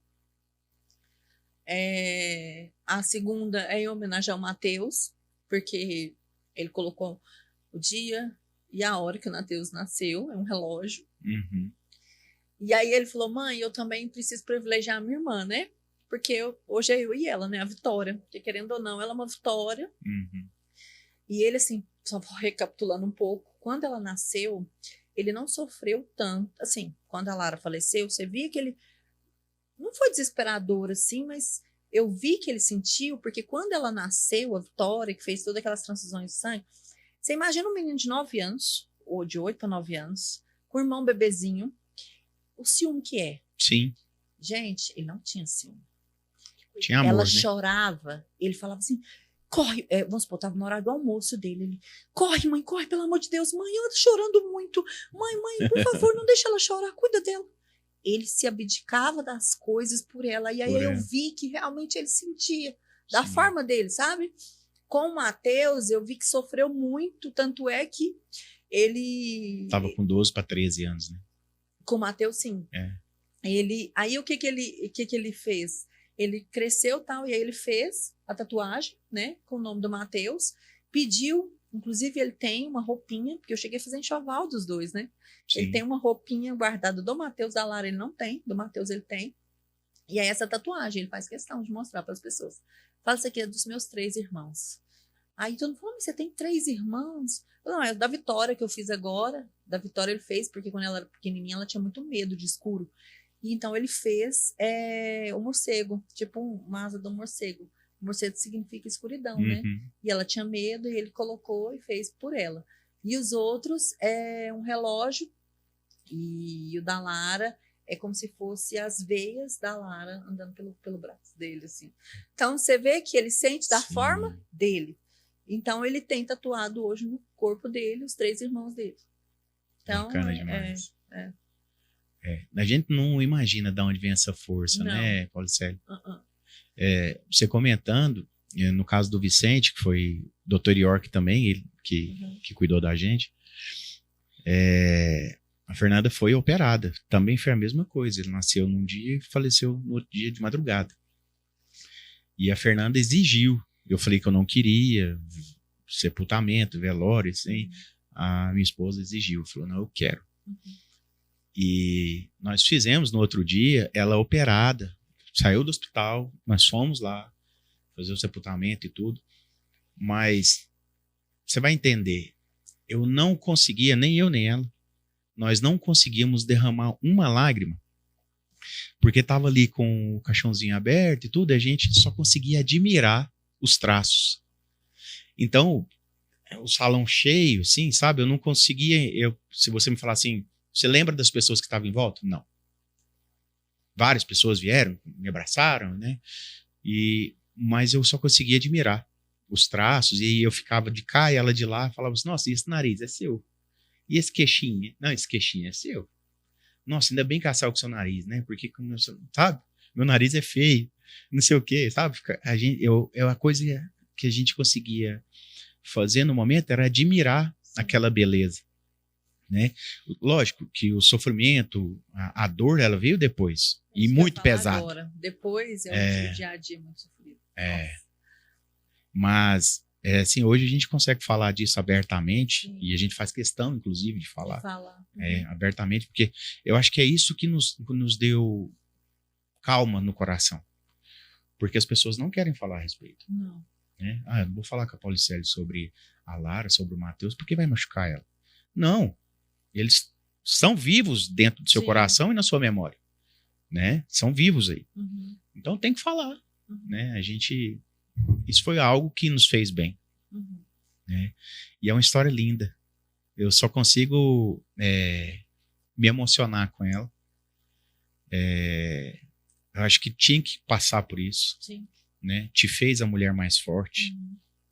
A segunda é em homenagem ao Matheus, porque ele colocou o dia e a hora que o Matheus nasceu, é um relógio. Uhum. E aí ele falou, mãe, eu também preciso privilegiar a minha irmã, né? Porque hoje é eu e ela, né? A Vitória. Porque querendo ou não, ela é uma Vitória. Uhum. E ele, assim, só recapitulando um pouco, quando ela nasceu, ele não sofreu tanto. Assim, quando a Lara faleceu, você via que ele não foi desesperador, assim, mas eu vi que ele sentiu, porque quando ela nasceu, a Vitória, que fez todas aquelas transfusões de sangue, você imagina um menino de 9 anos, ou de 8 para 9 anos, com um irmão bebezinho, o ciúme que é. Sim. Gente, ele não tinha ciúme. Tinha amor, ela né? chorava, ele falava assim, corre, vamos supor, estava na hora do almoço dele, ele, corre, mãe, corre, pelo amor de Deus, mãe, ela tá chorando muito, mãe, por favor, não deixa ela chorar, cuida dela. Ele se abdicava das coisas por ela, e aí eu vi que realmente ele sentia, da Sim. forma dele, sabe? Com o Matheus, eu vi que sofreu muito, tanto é que ele... Tava com 12 para 13 anos, né? Com o Matheus, sim. Aí o que ele fez? Ele cresceu tal, e aí ele fez a tatuagem, né, com o nome do Matheus, pediu, inclusive ele tem uma roupinha, porque eu cheguei a fazer enxoval dos dois, né? Sim. Ele tem uma roupinha guardada do Matheus, da Lara ele não tem, do Matheus ele tem. E aí essa tatuagem, ele faz questão de mostrar para as pessoas. Fala, isso aqui é dos meus 3 irmãos. Aí todo mundo falou, mas você tem 3 irmãos? Não, é da Vitória que eu fiz agora. Da Vitória ele fez, porque quando ela era pequenininha, ela tinha muito medo de escuro. E então ele fez o morcego, tipo uma asa do morcego. O morcego significa escuridão, né? E ela tinha medo e ele colocou e fez por ela. E os outros é um relógio, e o da Lara é como se fosse as veias da Lara andando pelo braço dele, assim. Então, você vê que ele sente da forma dele. Então, ele tem tatuado hoje no corpo dele os 3 irmãos dele. Então, bacana demais. A gente não imagina de onde vem essa força, não, né, Paulicélio? Você comentando, no caso do Vicente, que foi Dr. York também, ele que cuidou da gente, a Fernanda foi operada. Também foi a mesma coisa. Ele nasceu num dia e faleceu no outro dia de madrugada. E a Fernanda exigiu. Eu falei que eu não queria sepultamento, velório, assim. A minha esposa exigiu. Falou, não, eu quero. E nós fizemos no outro dia, ela operada. Saiu do hospital, nós fomos lá fazer o sepultamento e tudo. Mas você vai entender, eu não conseguia, nem eu nem ela, nós não conseguíamos derramar uma lágrima, porque estava ali com o caixãozinho aberto e tudo, a gente só conseguia admirar os traços. Então, o salão cheio, assim, sabe? Eu não conseguia, se você me falar assim, você lembra das pessoas que estavam em volta? Não. Várias pessoas vieram, me abraçaram, né? Mas eu só conseguia admirar os traços, e eu ficava de cá e ela de lá, falava assim, nossa, e esse nariz é seu? E esse queixinho? Não, esse queixinho é seu. Nossa, ainda bem caçar com o seu nariz, né? Porque, sabe, meu nariz é feio, não sei o quê, sabe? É a coisa que a gente conseguia fazer no momento era admirar aquela beleza, né? Lógico que o sofrimento, a dor, ela veio depois, e muito pesado. Agora. Depois o dia a dia muito sofrido. Mas, assim, hoje a gente consegue falar disso abertamente, e a gente faz questão, inclusive, de falar. Abertamente, porque eu acho que é isso que nos deu calma no coração. Porque as pessoas não querem falar a respeito. Não. Né? Eu não vou falar com a Paulicele sobre a Lara, sobre o Matheus, porque vai machucar ela. Não. Eles são vivos dentro do seu coração e na sua memória. Né? São vivos aí. Então tem que falar. Né? Isso foi algo que nos fez bem. Né? E é uma história linda. Eu só consigo me emocionar com ela. Eu acho que tinha que passar por isso. Sim. Né? Te fez a mulher mais forte,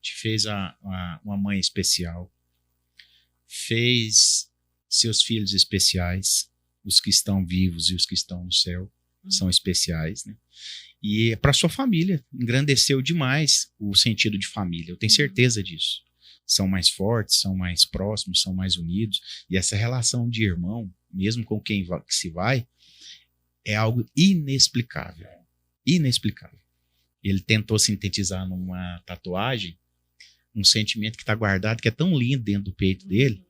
te fez uma mãe especial, fez seus filhos especiais, os que estão vivos e os que estão no céu são especiais, né? E para sua família, engrandeceu demais o sentido de família, eu tenho certeza disso. São mais fortes, são mais próximos, são mais unidos, e essa relação de irmão, mesmo com quem que se vai, é algo inexplicável. Inexplicável. Ele tentou sintetizar numa tatuagem um sentimento que está guardado, que é tão lindo dentro do peito dele,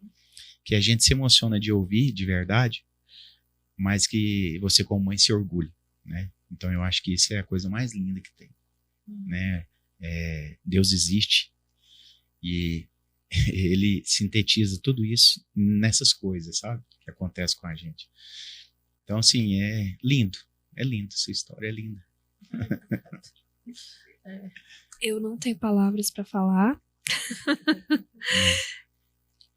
que a gente se emociona de ouvir, de verdade, mas que você como mãe se orgulha, né? Então eu acho que isso é a coisa mais linda que tem, né? Deus existe e ele sintetiza tudo isso nessas coisas, sabe? Que acontece com a gente. Então, assim, é lindo essa história, é linda. Eu não tenho palavras para falar.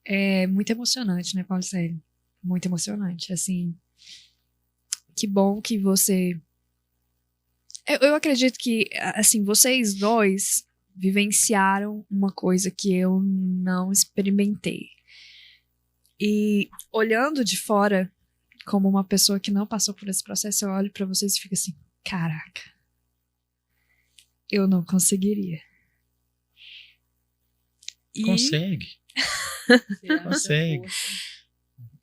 É muito emocionante, né, Paulicele? Muito emocionante, assim. Que bom que você... Eu acredito que, assim, vocês dois vivenciaram uma coisa que eu não experimentei. E olhando de fora, como uma pessoa que não passou por esse processo, eu olho para vocês e fico assim, caraca, eu não conseguiria. Consegue. Consegue.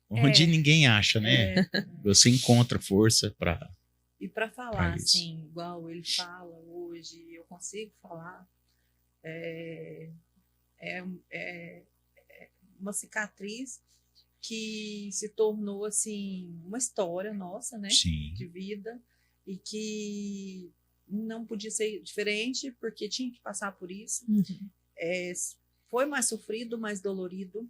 Onde ninguém acha, né? Você encontra força para... E para falar, assim, igual ele fala hoje, eu consigo falar, uma cicatriz que se tornou, assim, uma história nossa, né? Sim. De vida, e que não podia ser diferente, porque tinha que passar por isso. Foi mais sofrido, mais dolorido.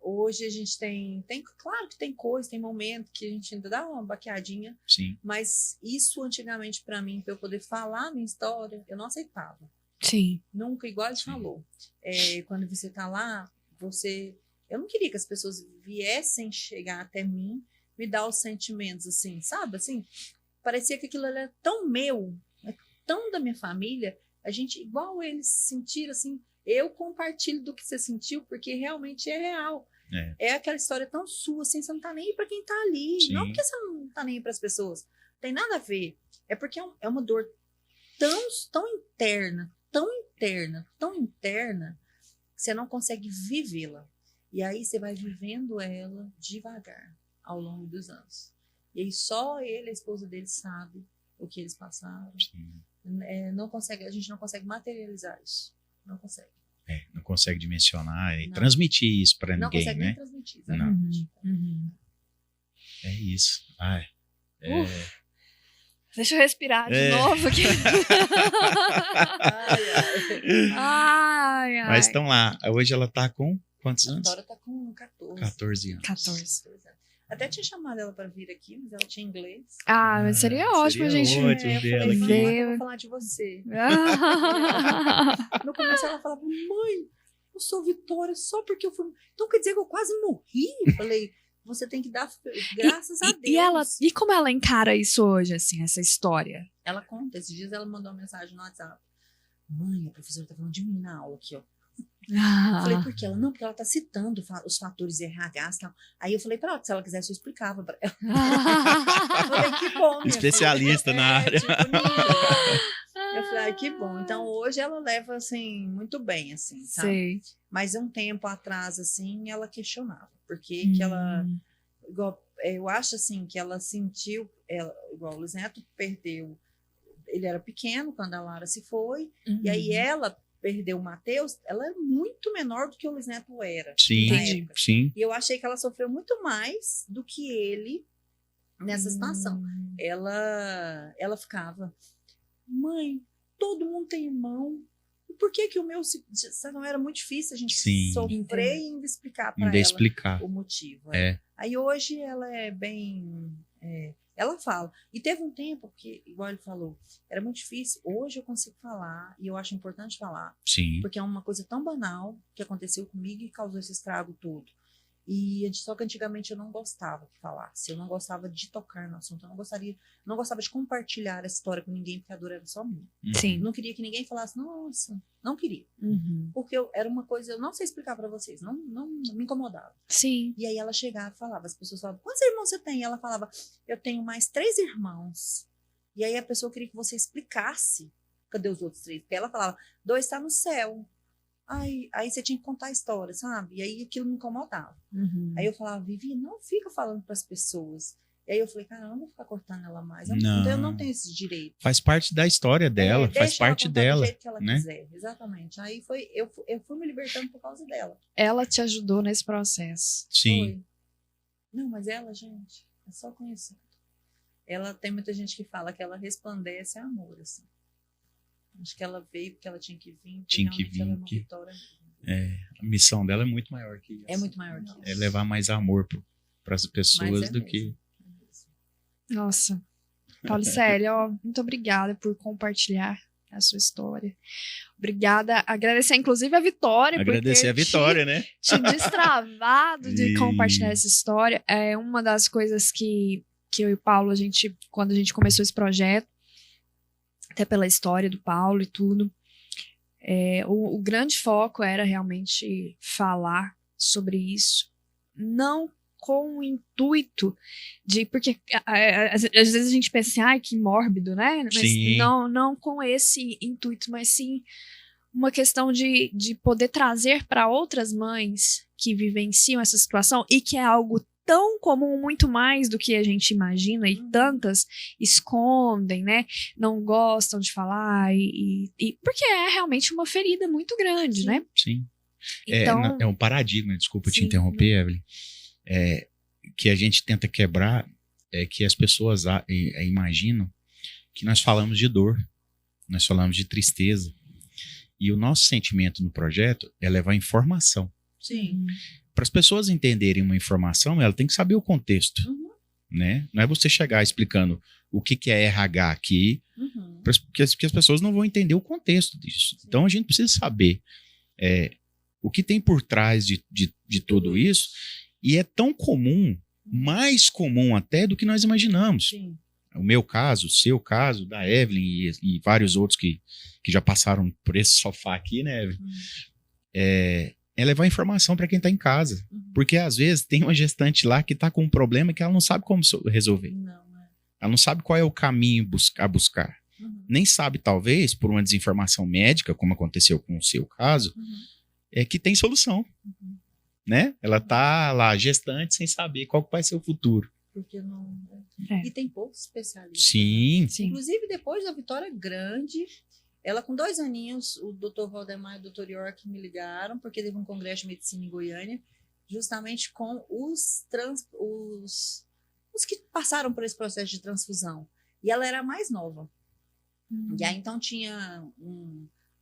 Hoje a gente tem, claro que tem coisa, tem momento que a gente ainda dá uma baqueadinha. Sim. Mas isso antigamente para mim, para eu poder falar a minha história, eu não aceitava. Sim. Nunca, igual ele falou. Quando você tá lá, eu não queria que as pessoas viessem chegar até mim, me dar os sentimentos assim, sabe? Assim, parecia que aquilo era tão meu, tão da minha família. A gente, igual eles sentiram assim, eu compartilho do que você sentiu, porque realmente é real. É aquela história tão sua, assim, você não tá nem aí pra quem tá ali. Sim. Não porque você não tá nem aí pras pessoas. Não tem nada a ver. É porque é uma dor tão interna, que você não consegue vivê-la. E aí você vai vivendo ela devagar, ao longo dos anos. E aí só ele, a esposa dele, sabe o que eles passaram. A gente não consegue materializar isso. Não consegue. Não consegue dimensionar e transmitir isso para ninguém, não consegue né? nem transmitir. Exatamente. É isso. Deixa eu respirar de novo aqui. Ai. Mas estão lá. Hoje ela tá com quantos anos? A Dora tá com 14. 14 anos. 14. Até tinha chamado ela para vir aqui, mas ela tinha inglês. Mas seria ótimo, gente. Eu falei, mãe, eu vou falar de você. No começo ela falava, mãe, eu sou Vitória só porque eu fui... Então quer dizer que eu quase morri? Eu falei, você tem que dar graças a Deus. E como ela encara isso hoje, assim, essa história? Ela conta, esses dias ela mandou uma mensagem no WhatsApp. Mãe, a professora tá falando de mim na aula aqui, ó. Eu falei, por quê? Ela, não, porque ela tá citando os fatores RH e tal. Aí eu falei pra ela, se ela quisesse eu explicava pra ela. Eu falei, que bom, minha especialista filha. na área. Tipo, eu falei, Ai, que bom. Então, hoje ela leva, assim, muito bem, assim, sabe? Sei. Mas um tempo atrás, assim, ela questionava. Porque que ela... Igual, eu acho, assim, que ela sentiu... igual o Luiz Neto perdeu... Ele era pequeno quando a Lara se foi. E aí ela perdeu o Matheus. Ela é muito menor do que o Luiz Neto era. Sim, na época. sim. E eu achei que ela sofreu muito mais do que ele nessa situação. Ela ficava... Mãe, todo mundo tem irmão. E por que o meu... Não era muito difícil a gente sofrer e ainda explicar para ela o motivo. Aí hoje ela é bem... ela fala. E teve um tempo que, igual ele falou, era muito difícil. Hoje eu consigo falar e eu acho importante falar. Sim. Porque é uma coisa tão banal que aconteceu comigo e causou esse estrago todo. Só que antigamente eu não gostava de falar. Eu não gostava de tocar no assunto. Eu não gostava de compartilhar essa história com ninguém, porque a dor era só minha. Sim. Não queria que ninguém falasse, nossa, não queria. Porque era uma coisa, eu não sei explicar para vocês, não me incomodava. Sim. E aí ela chegava e falava, as pessoas falavam, quantos irmãos você tem? E ela falava, eu tenho mais 3 irmãos. E aí a pessoa queria que você explicasse, cadê os outros 3? Porque ela falava, 2 tá no céu. Aí você tinha que contar a história, sabe? E aí aquilo me incomodava. Aí eu falava, Vivi, não fica falando para as pessoas. E aí eu falei, cara, eu não vou ficar cortando ela mais. Então eu não tenho esse direito. Faz parte da história dela, faz parte dela. Do jeito que ela quiser, exatamente. Aí eu fui me libertando por causa dela. Ela te ajudou nesse processo. Sim. Foi. Não, mas ela, gente, é só conhecer. Ela tem muita gente que fala que ela resplandece amor, assim. Acho que ela veio porque ela tinha que vir. Tinha que vir. Ela é uma vitória. A missão dela é muito maior que isso. É muito maior que isso. É levar mais amor para as pessoas do que... Nossa. Paulicélia, muito obrigada por compartilhar a sua história. Obrigada. Agradecer, inclusive, a Vitória. Agradecer a Vitória, né? Tinha destravado de compartilhar essa história. É uma das coisas que eu e o Paulo, quando a gente começou esse projeto, até pela história do Paulo e tudo, o grande foco era realmente falar sobre isso, não com o intuito de... Porque às vezes a gente pensa assim, ai, que mórbido, né? Mas sim. Não com esse intuito, mas sim uma questão de poder trazer para outras mães que vivenciam essa situação e que é algo tão comum, muito mais do que a gente imagina, e tantas escondem, né? Não gostam de falar, porque é realmente uma ferida muito grande, né? Sim. Então, é um paradigma, desculpa te interromper, Evelyn, que a gente tenta quebrar, que as pessoas imaginam que nós falamos de dor, nós falamos de tristeza, e o nosso sentimento no projeto é levar informação. Sim. Para as pessoas entenderem uma informação, ela tem que saber o contexto, né? Não é você chegar explicando o que é RH aqui, porque as pessoas não vão entender o contexto disso. Sim. Então a gente precisa saber o que tem por trás de tudo isso, e é tão comum, mais comum até do que nós imaginamos. Sim. O meu caso, o seu caso, da Evelyn e vários outros que já passaram por esse sofá aqui, né, Evelyn? É levar informação para quem está em casa. Porque às vezes tem uma gestante lá que está com um problema que ela não sabe como resolver. Ela não sabe qual é o caminho a buscar. Nem sabe, talvez, por uma desinformação médica, como aconteceu com o seu caso, que tem solução. Né? Ela está lá, gestante, sem saber qual vai ser o futuro. Porque não... E tem poucos especialistas. Sim. Inclusive, depois da Vitória Grande... Ela, com 2 aninhos, o Dr. Valdemar e o Dr. York me ligaram, porque teve um congresso de medicina em Goiânia, justamente com os que passaram por esse processo de transfusão. E ela era a mais nova. E aí, então, tinha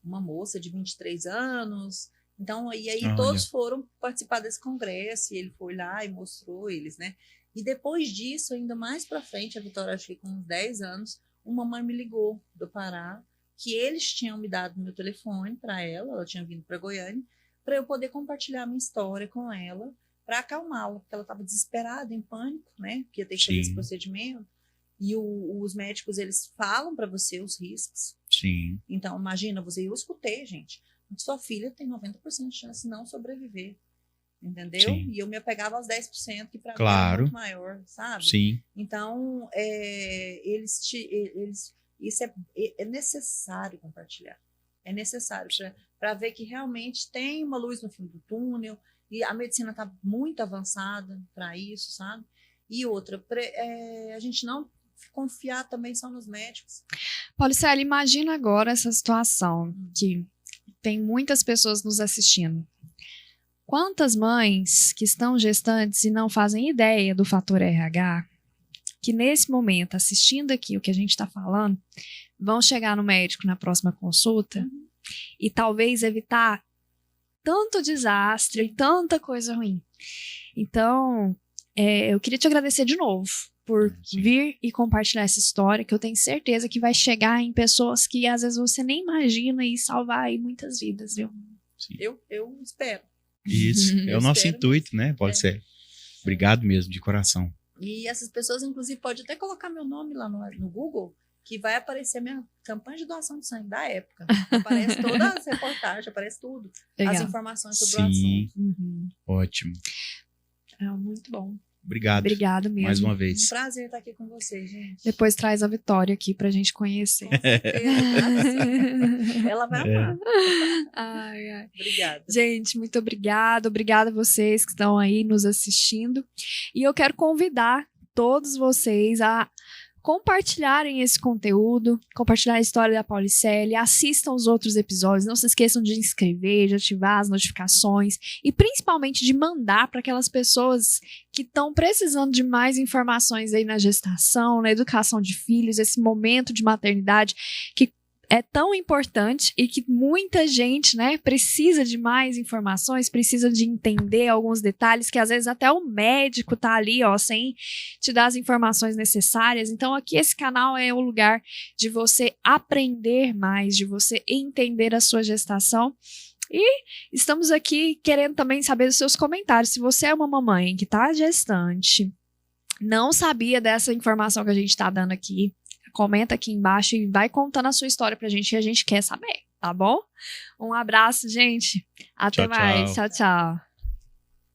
uma moça de 23 anos. Então, e aí todos foram participar desse congresso, e ele foi lá e mostrou eles, né? E depois disso, ainda mais pra frente, a Vitória, acho que com uns 10 anos, uma mãe me ligou do Pará, que eles tinham me dado meu telefone para ela tinha vindo para Goiânia, para eu poder compartilhar minha história com ela, para acalmá-la, porque ela estava desesperada, em pânico, né? Que ia ter que fazer esse procedimento. E os médicos, eles falam para você os riscos. Sim. Então, imagina, eu escutei, gente, sua filha tem 90% de chance de não sobreviver. Entendeu? Sim. E eu me apegava aos 10%, que para mim é muito maior, sabe? Sim. Então, eles Isso é necessário compartilhar. É necessário para ver que realmente tem uma luz no fim do túnel e a medicina está muito avançada para isso, sabe? E outra, a gente não confiar também só nos médicos. Paulicele, imagina agora essa situação que tem muitas pessoas nos assistindo. Quantas mães que estão gestantes e não fazem ideia do fator RH, que nesse momento, assistindo aqui o que a gente está falando, vão chegar no médico na próxima consulta e talvez evitar tanto desastre e tanta coisa ruim. Então, eu queria te agradecer de novo por vir e compartilhar essa história, que eu tenho certeza que vai chegar em pessoas que às vezes você nem imagina e salvar aí muitas vidas, viu? Sim. Eu espero. Isso, é o nosso intuito, né? Pode ser. Obrigado mesmo, de coração. E essas pessoas, inclusive, pode até colocar meu nome lá no Google, que vai aparecer minha campanha de doação de sangue da época. Aparece todas as reportagens, aparece tudo. Legal. As informações sobre Sim. doação. Ótimo. É muito bom. Obrigado. Obrigado mesmo. Mais uma vez. Um prazer estar aqui com vocês, gente. Depois traz a Vitória aqui pra gente conhecer. Com certeza. Ela vai amar. Ai, ai. Obrigada. Gente, muito obrigada. Obrigada a vocês que estão aí nos assistindo. E eu quero convidar todos vocês a compartilharem esse conteúdo, compartilhar a história da Paulicele, assistam os outros episódios, não se esqueçam de inscrever, de ativar as notificações e principalmente de mandar para aquelas pessoas que estão precisando de mais informações aí na gestação, na educação de filhos, esse momento de maternidade que é tão importante e que muita gente, né, precisa de mais informações, precisa de entender alguns detalhes que às vezes até o médico tá ali, ó, sem te dar as informações necessárias. Então aqui esse canal é o lugar de você aprender mais, de você entender a sua gestação. E estamos aqui querendo também saber dos seus comentários. Se você é uma mamãe que tá gestante, não sabia dessa informação que a gente tá dando aqui, comenta aqui embaixo e vai contando a sua história pra gente, que a gente quer saber, tá bom? Um abraço, gente. Até mais. Tchau, tchau.